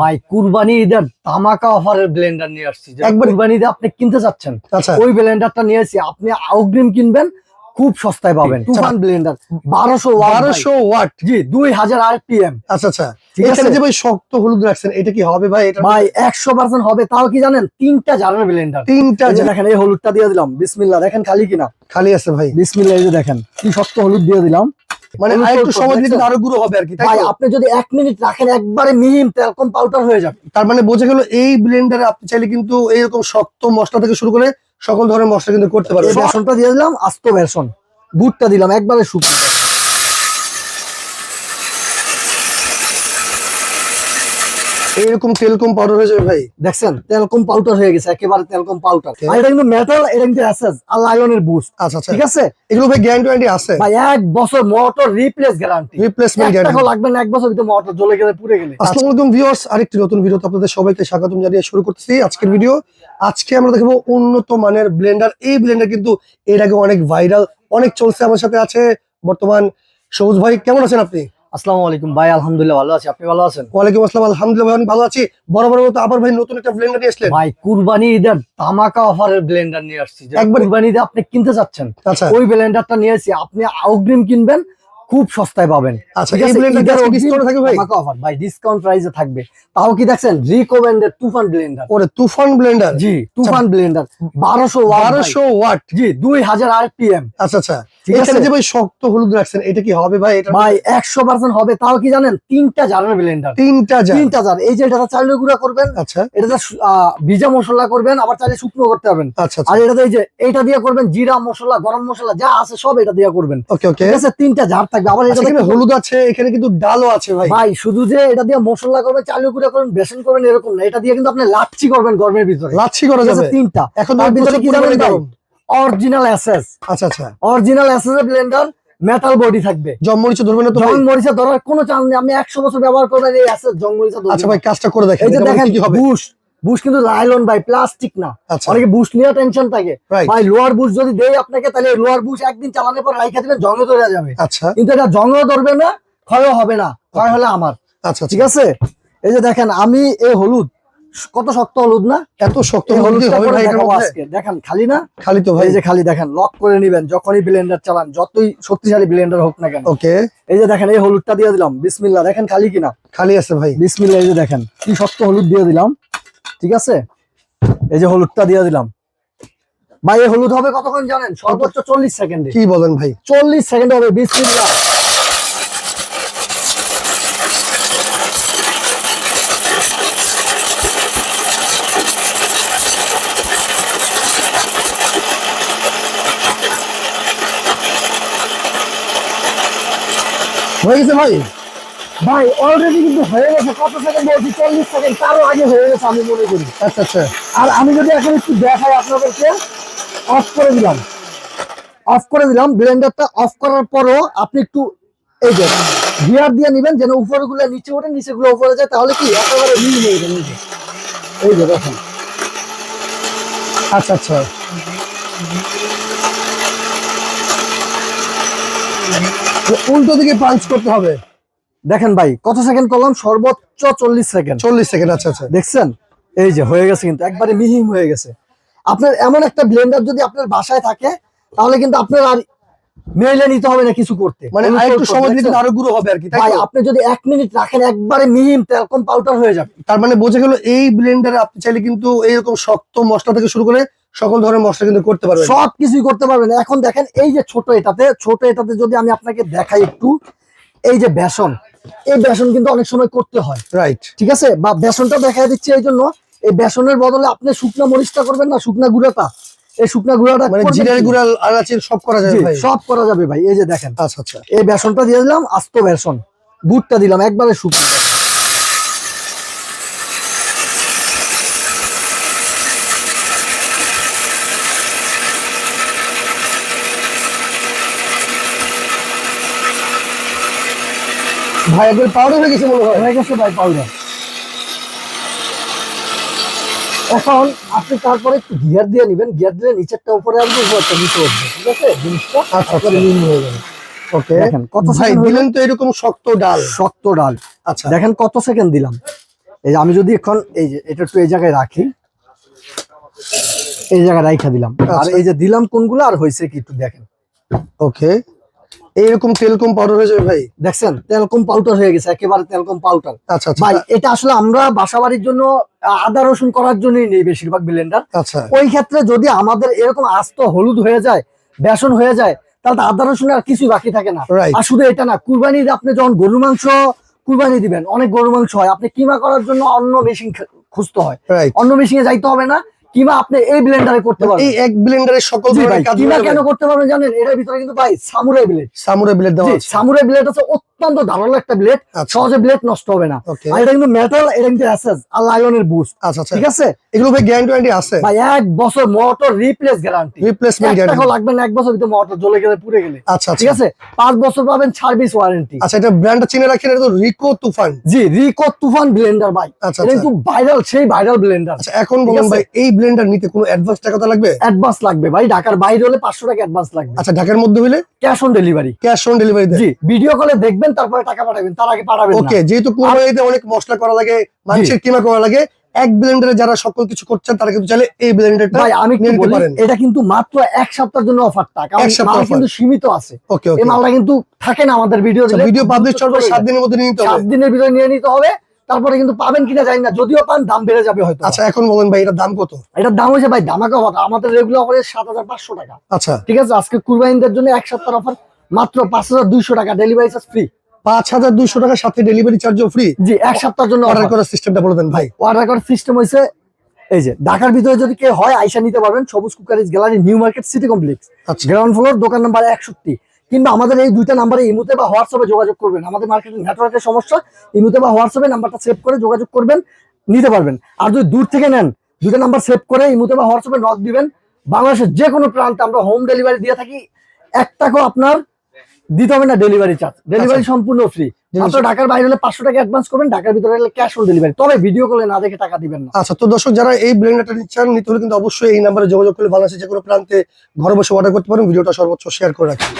ভাই কুরবানি ঈদের ধামাকা অফারের ব্লেন্ডার নিয়ে আসছি। একবার কুরবানি ঈদে আপনি কিনতে চাচ্ছেন, আচ্ছা ওই ব্লেন্ডারটা নিয়েছি। আপনি অগ্রিম কিনবেন, খুব সস্তায় পাবেন। তুফান ব্লেন্ডার 1200 ওয়াট জি 2000 আরপিএম। আচ্ছা আচ্ছা ঠিক আছে এখানে যে ভাই শক্ত হলুদ রাখছেন এটা কি হবে ভাই? এটা ভাই 100% হবে। তাও কি জানেন, 3টা জারের ব্লেন্ডার। তিনটা এই যে দেখেন, এই হলুদটা দিয়ে দিলাম, বিসমিল্লাহ। দেখেন খালি কিনা, খালি আছে ভাই। বিসমিল্লাহ। এই যে দেখেন কি শক্ত হলুদ দিয়ে দিলাম। মানে হলুদ আরেকটু তো সময় দিলে দেখছেন? কিন্তু আরো গুঁড়ো হবে আর কি, তাই ভাই তো? আপনি যদি 1 মিনিট রাখেন, একবারে মিহিম তেলকম পাউডার হয়ে যাবে। তার মানে বোঝা গেল এই ব্লেন্ডারে আপনি চাইলে কিন্তু এইরকম শক্ত মশলা থেকে শুরু করে সকল ধরনের মশলা কিন্তু করতে এই পারবেন। বেসনটা দিয়ে দিলাম, আস্ত বেসন। বুটটা দিলাম একবারে শুকনো। এইরকম তেলকম পাউডার হয়ে যাবে ভাই। দেখছেন তেলকম পাউডার হয়ে গেছে, একেবারে তেলকম পাউডার। Okay. আর এটা কিন্তু মেটাল, এটা কিন্তু এসএস আর লায়নের বুস্ট। আচ্ছা আচ্ছা ঠিক আছে এগুলো ভাই গ্যারান্টি আছে? ভাই, 1 বছর মোটর রিপ্লেস গ্যারান্টি। রিপ্লেসমেন্ট টাকা গ্যারান্টি। লাগবে না, 1 বছর ভিতরে মোটর জ্বলে গেলে পুড়ে গেলে। আসসালামু আলাইকুম ভিউয়ার্স, আরেকটি নতুন ভিডিওতে আপনাদের সবাইকে স্বাগতম জানিয়ে শুরু করতেছি আজকের ভিডিও। আজকে আমরা দেখবো উন্নত মানের ব্লেন্ডার। এই ব্লেন্ডার কিন্তু এর আগে অনেক ভাইরাল, অনেক চলছে। আমার সাথে আছে বর্তমান সবুজ ভাই। কেমন আছেন আপনি? আসসালামু আলাইকুম ভাই, আলহামদুলিল্লাহ ভালো আছি। আপনি ভালো আছেন? ওয়ালাইকুম আসসালাম, আলহামদুলিল্লাহ ভাই, আমি ভালো আছি। বরাবর মতো আবার ভাই নতুন একটা ব্লেন্ডার নিয়ে আসলেন। ভাই কুরবানি ঈদের ধামাকা অফারের ব্লেন্ডার নিয়ে আসছি। একবার কুরবানি ঈদে আপনি কিনতে চাচ্ছেন, আচ্ছা ওই ব্লেন্ডারটা নিয়েছি। আপনি অগ্রিম কিনবেন, খুব সস্তায় পাবেন। আচ্ছা ঠিক এই আছে, ব্লেন্ডার ঈদের কি অগ্রিম ডিসকাউন্ট থাকবে ভাই? ধামাকা অফার ভাই, ডিসকাউন্ট প্রাইসে থাকবে। তাও কি দেখছেন, রিকমেন্ডেড তুফান ব্লেন্ডার। ওরে তুফান ব্লেন্ডার। জি তুফান ব্লেন্ডার 1200 ওয়াট জি 2000 আরপিএম। আচ্ছা আচ্ছা ঠিক এখানে আছে যে ভাই শক্ত হলুদ রাখছেন এটা কি হবে ভাই? এটা ভাই 100% হবে। তাও কি জানেন, 3টা জারের ব্লেন্ডার। তিনটা জার। 3টা জার। এই যে এটা চালের গুঁড়া করবেন, আচ্ছা এটাতে ভিজা মশলা করবেন, আবার চাইলে শুকনো করতে পারবেন। আচ্ছা আর এটাতে এই যে এটা দিয়ে করবেন, জিরা মশলা, গরম মশলা যা আছে সব এটা দিয়ে করবেন। ওকে ওকে। ঠিক আছে, 3টা জার থাকবে। আবার আচ্ছা, এটা এখানে হলুদ আছে, এখানে কিন্তু ডালও আছে ভাই। ভাই শুধু যে এটা দিয়ে মশলা করবেন, চালের গুঁড়া করবেন, বেসন করবেন এরকম না। এটা দিয়ে কিন্তু আপনি লাচ্ছি করবেন গরমের ভিতরে। লাচ্ছি করা যাবে। 3টা। এখন তার তো ভিতরে কি জানেন ভাই, গরম। Original SS. আচ্ছা আচ্ছা অরিজিনাল এসএস এর ব্লেন্ডার, মেটাল বডি থাকবে। জমমরিচ ধরবে না তো ভাই? জং মরিচা ধরার কোনো চান্স নেই। আপনি 100 বছর ব্যবহার করবেন, এই এসএস জং মরিচা ধরবে আচ্ছা না। ভাই কাজটা করে দেখেন। এই যে এটা দেখেন কি হবে? বুশ, বুশ কিন্তু লাইলন ভাই, প্লাস্টিক না। আচ্ছা অনেকে বুশ নিয়ে টেনশন থাকে। Right. ভাই লোয়ার বুশ যদি দেই আপনাকে, তাহলে লোয়ার বুশ একদিন চালানোর পর রাইখা দিবেন, জঙ্গে ধরে যাবে। আচ্ছা কিন্তু এটা জঙ্গও ধরবে না, ক্ষয়ও হবে না। ক্ষয় হলে আমার। আচ্ছা ঠিক আছে, এই যে দেখেন আমি এই হলুদ, কত শক্ত হলুদ না? এত শক্ত এই হলুদ হলুদটা হবে করে ভাই এটার দেখাবো মধ্যে? আজকে। দেখেন খালি না? খালি তো ভাই। এই যে খালি দেখেন, লক করে নিবেন যখনই ব্লেন্ডার চালান, যতই শক্তিশালী ব্লেন্ডার হোক না কেন। ওকে এই যে দেখেন, এই হলুদটা দিয়ে দিলাম, বিসমিল্লাহ। দেখেন খালি কিনা, খালি আছে ভাই। বিসমিল্লাহ। এই যে দেখেন কি শক্ত হলুদ দিয়ে দিলাম। ঠিক আছে, এই যে হলুদটা দিয়ে দিলাম। ভাই এই হলুদ হবে কতক্ষণ জানেন? সর্বোচ্চ 40 সেকেন্ডে। কি বলেন ভাই? 40 সেকেন্ড হবে। বিসমিল্লাহ। হয়ে গেছে ভাই? ভাই অলরেডি কিন্তু হয়ে গেছে। কত সেকেন্ড বলছি? 40 সেকেন্ড, তারও আগে হয়ে গেছে আমি মনে করি। আচ্ছা আচ্ছা আর আমি যদি এখন একটু দেখাই আপনাদেরকে, অফ করে দিলাম, অফ করে দিলাম। ব্লেন্ডারটা অফ করার পরও আপনি একটু এই যে গিয়ার দিয়ে নিবেন, যেন উপরে গুলো নিচে ওঠে, নিচে গুলো উপরে যায়। তাহলে কি একেবারে মিল হয়ে যাবে। এই যে দেখেন। আচ্ছা আচ্ছা উল্টো দিকে পাঞ্চ করতে হবে। দেখেন ভাই কত সেকেন্ড করলাম? সর্বোচ্চ 40 সেকেন্ড। 40 সেকেন্ড। আচ্ছা আচ্ছা দেখছেন, এই যে হয়ে গেছে, কিন্তু একবারে মিহিম হয়ে গেছে। আপনার এমন একটা ব্লেন্ডার যদি আপনার বাসায় থাকে, তাহলে কিন্তু আপনার আর মেইলে নিতে হবে না কিছু করতে। মানে আরেকটু সময় দিলে কিন্তু আরো গুঁড়ো হবে আর কি, তাই ভাই তো? আপনি যদি 1 মিনিট রাখেন, একবারে মিহিম তেলকম পাউডার হয়ে যাবে। তার মানে বোঝা গেল এই ব্লেন্ডারে আপনি চাইলে কিন্তু এইরকম শক্ত মশলা থেকে শুরু করে সকল ধরনের মশলা কিন্তু করতে পারবেন। সব কিছুই করতে পারবেন। এখন দেখেন এই যে ছোট এটাতে যদি আমি আপনাকে দেখাই একটু, এই যে বেসন, এই বেসন কিন্তু অনেক সময় করতে হয়। রাইট ঠিক আছে, বা বেসনটা দেখা দিচ্ছে এই জন্য, এই বেসনের বদলে আপনি শুকনা মরিচটা করবেন না, শুকনা গুঁড়াটা, এই শুকনা গুঁড়াটা মানে করবেন জিরার কি? গুঁড়া আলাচির সব করা যাবে জি, ভাই? সব করা যাবে ভাই। এই যে দেখেন, আচ্ছা আচ্ছা এই বেসনটা দিয়ে দিলাম, আস্ত বেসন। বুটটা দিলাম একবারে শুকনো। ভাই একবার পাউডার হয়ে গেছে মনে হয়। হয়ে গেছে ভাই পাউডার। এখন আপনি তারপরে একটু গিয়ার দিয়ে নিবেন, গিয়ার দিলে নিচেরটা উপরে আসবে, উপরটা নিচে উঠবে। ঠিক আছে, জিনিসটা আচ্ছা একবারে মিল হয়ে যাবে। ওকে দেখেন কত ভাই সেকেন্ড দিলেন তো এরকম শক্ত ডাল। শক্ত ডাল। আচ্ছা দেখেন কত সেকেন্ড দিলাম। এই যে আমি যদি এখন এই যে এটা একটু এই জায়গায় রাখি, এই জায়গায় রাইখা দিলাম, আর আচ্ছা। এই যে দিলাম কোনগুলো আর হয়েছে কি একটু দেখেন। ওকে, এইরকম তেলকম পাউডার হয়ে যাবে ভাই? দেখছেন তেলকম পাউডার হয়ে গেছে, একেবারে তেলকম পাউডার। আচ্ছা আচ্ছা ভাই এটা আসলে আমরা বাসা বাড়ির জন্য আদা রসুন করার জন্যই নেই বেশিরভাগ ব্লেন্ডার। আচ্ছা ওই ক্ষেত্রে যদি আমাদের এরকম আস্ত হলুদ হয়ে যায়, বেসন হয়ে যায়, তাহলে তো আদা রসুন আর কিছুই বাকি থাকে না। রাইট। আর শুধু এটা না, কুরবানির আপনি যখন গরু মাংস কুরবানি দিবেন, অনেক গরু মাংস হয়, আপনি কিমা করার জন্য অন্য মেশিন খুঁজতে হয়, রাইট। অন্য মেশিনে যাইতে হবে না, কিমা আপনি এই ব্লেন্ডারে করতে পারবেন। এই এক ব্লেন্ডারে সকল জি ভাই, ধরনের কাজ কিমা হবে কেন ভাই? করতে পারবেন জানেন? এটার ভিতরে কিন্তু ভাই সামুরাই ব্লেড, সামুরাই ব্লেড দেওয়া জি আছে। সামুরাই ব্লেড আছে, অত্যন্ত ধারালো একটা ব্লেড, আচ্ছা। সহজে ব্লেড নষ্ট হবে না। ওকে। আর এটা কিন্তু মেটাল, এটা কিন্তু এসএস আর লায়নের বুস্ট, আচ্ছা আচ্ছা, ঠিক আছে এগুলো ভাই গ্যারান্টি আছে? ভাই? 1 বছর মোটর রিপ্লেস গ্যারান্টি, রিপ্লেসমেন্ট টাকাও গ্যারান্টি? লাগবে না, 1 বছর ভিতরে মোটর জ্বলে গেলে পুড়ে গেলে, আচ্ছা ঠিক আচ্ছা আছে। 5 বছর পাবেন সার্ভিস ওয়ারেন্টি। আচ্ছা, এটা ব্র্যান্ডটা চিনে রাখেন, এটা তো রিকো তুফান। জি রিকো তুফান ব্লেন্ডার ভাই, আচ্ছা, এটা আচ্ছা। কিন্তু ভাইরাল, সেই ভাইরাল ব্লেন্ডার। আচ্ছা, এখন ঠিক বলুন আছে। ভাই, এই ব্লেন্ডার নিতে কোনো অ্যাডভান্স টাকা তো লাগবে? অ্যাডভান্স লাগবে ভাই, ঢাকার বাইরে হলে 500 টাকা অ্যাডভান্স লাগবে। আচ্ছা, ঢাকার মধ্যে হইলে cash on delivery. Cash on delivery দেন? জি, ভিডিও কলে দেখবেন তারপরে টাকা পাঠাবেন, তার আগে পাঠাবেন না। ওকে, যেহেতু কুরবানিতে অনেক মশলা করা লাগে, মাংসের কিমা করা লাগে, এক ব্লেন্ডারে যারা সকল কিছু করছেন তারা কিন্তু চাইলে এই ব্লেন্ডারটা ভাই আমি নিয়ে একটু নিতে বলি, পারেন। এটা কিন্তু মাত্র 1 সপ্তাহের জন্য অফারটা, কারণ এক সপ্তাহ মাল offer। কিন্তু সীমিত আছে। ওকে এই ওকে, মালটা কিন্তু থাকে না আমাদের ভিডিও দিলে, ভিডিও পাবলিশ করার পর 7 দিনের মধ্যে নিয়ে নিতে 7 হবে? দিনের ভিতরে নিয়ে নিতে হবে। তারপরে কিন্তু পাবেন কিনা জানি না, যদিও পান দাম বেড়ে যাবে হয়তো। আচ্ছা, এখন বলেন ভাই, এটার দাম কত? এটার দাম হয়েছে ভাই ধামাকা অফার, আমাদের রেগুলার অফারে 7500 টাকা, আচ্ছা, ঠিক আছে। আজকে কুরবানিদের জন্য 1 সপ্তাহের অফার মাত্র 5200 টাকা, ডেলিভারি চার্জ ফ্রি। 5200 টাকা, সাথে ডেলিভারি চার্জও ফ্রি। জি 1 সপ্তাহের জন্য অর্ডার অর্ডার করার সিস্টেমটা বলে দেন ভাই। অর্ডার করার সিস্টেম হয়েছে এই যে, ঢাকার ভিতরে যদি কেউ হয় আইসা নিতে পারবেন, সবুজ cookeries gallery, new market city complex, আচ্ছা, গ্রাউন্ড ফ্লোর, দোকান নাম্বার 61। কিংবা আমাদের এই দুইটা নাম্বারে ইমুতে বা হোয়াটসঅ্যাপে যোগাযোগ করবেন। আমাদের মার্কেটে নেটওয়ার্কের সমস্যা, ইমুতে বা হোয়াটসঅ্যাপে নাম্বারটা সেভ করে যোগাযোগ করবেন, নিতে পারবেন। আর যদি দূর থেকে নেন, দুইটা নাম্বার সেভ করে ইমুতে বা হোয়াটসঅ্যাপে নক দিবেন। বাংলাদেশের যে কোনো প্রান্তে আমরা হোম ডেলিভারি দিয়ে থাকি, 1 টাকাও আপনার দিতে হবে না ডেলিভারি চার্জ, ডেলিভারি সম্পূর্ণ ফ্রি। মাত্র ঢাকার বাইরে হলে 500 টাকা অ্যাডভান্স করবেন, ঢাকার ভিতরে হলে ক্যাশ অন ডেলিভারি, তবে ভিডিও কলে না দেখে টাকা দিবেন না। আচ্ছা, তো দর্শক যারা এই ব্লেন্ডারটা নিচ্ছেন, নিতে হলে কিন্তু অবশ্যই এই নাম্বারে যোগাযোগ করলে বাংলাদেশের যে কোনো প্রান্তে ঘরে বসে অর্ডার করতে পারেন। ভিডিওটা সর্বোচ্চ শেয়ার করে রাখবেন।